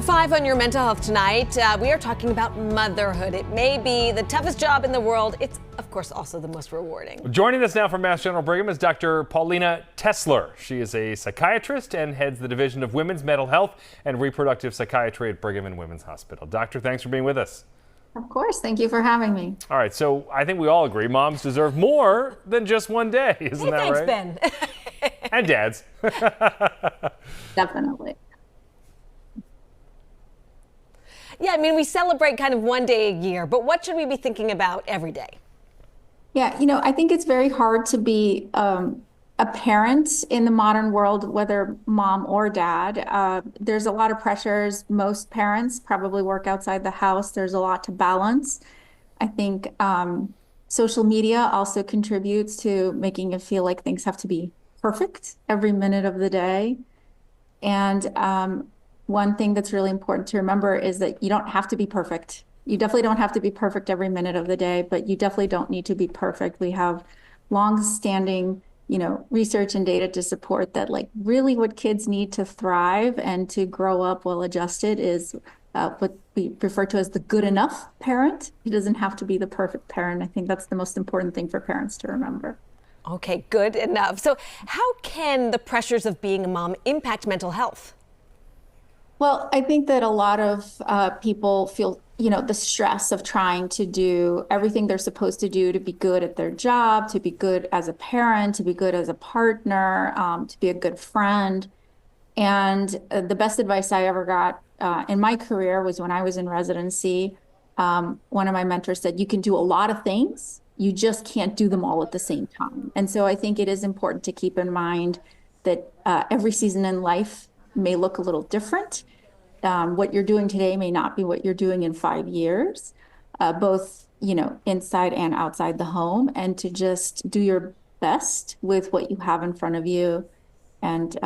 5 on your mental health tonight. We are talking about motherhood. It may be the toughest job in the world. It's, of course, also the most rewarding. Joining us now from Mass General Brigham is Dr. Paulina Tesler. She is a psychiatrist and heads the Division of Women's Mental Health and Reproductive Psychiatry at Brigham and Women's Hospital. Doctor, thanks for being with us. Of course. Thank you for having me. All right, so I think we all agree moms deserve more than just one day. Isn't that Thanks, right? Ben. And dads. Definitely. Yeah, I mean, we celebrate kind of one day a year, but what should we be thinking about every day? Yeah, I think it's very hard to be a parent in the modern world, whether mom or dad. There's a lot of pressures. Most parents probably work outside the house. There's a lot to balance. I think social media also contributes to making it feel like things have to be perfect every minute of the day. And one thing that's really important to remember is that you don't have to be perfect. You definitely don't have to be perfect every minute of the day, but you definitely don't need to be perfect. We have long-standing, research and data to support that, like, really what kids need to thrive and to grow up well-adjusted is what we refer to as the good enough parent. It doesn't have to be the perfect parent. I think that's the most important thing for parents to remember. Okay, good enough. So how can the pressures of being a mom impact mental health? Well, I think that a lot of people feel, the stress of trying to do everything they're supposed to do to be good at their job, to be good as a parent, to be good as a partner, to be a good friend. And the best advice I ever got in my career was when I was in residency. One of my mentors said, you can do a lot of things, you just can't do them all at the same time. And so I think it is important to keep in mind that every season in life may look a little different. What you're doing today may not be what you're doing in 5 years, both, inside and outside the home, and to just do your best with what you have in front of you and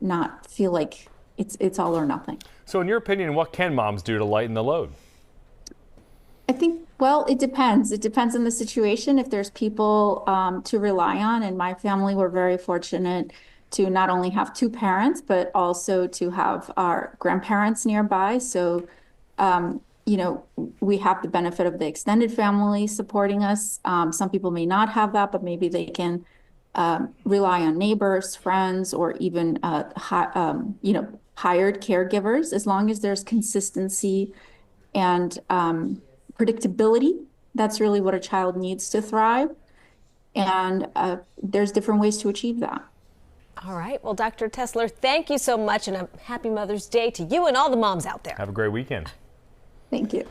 not feel like it's all or nothing. So in your opinion, what can moms do to lighten the load? I think, well, it depends. It depends on the situation. If there's people to rely on, in my family, we're very fortunate to not only have 2 parents, but also to have our grandparents nearby. So, we have the benefit of the extended family supporting us. Some people may not have that, but maybe they can rely on neighbors, friends, or even, hired caregivers, as long as there's consistency and predictability. That's really what a child needs to thrive. And there's different ways to achieve that. All right. Well, Dr. Tesler, thank you so much, and a happy Mother's Day to you and all the moms out there. Have a great weekend. Thank you.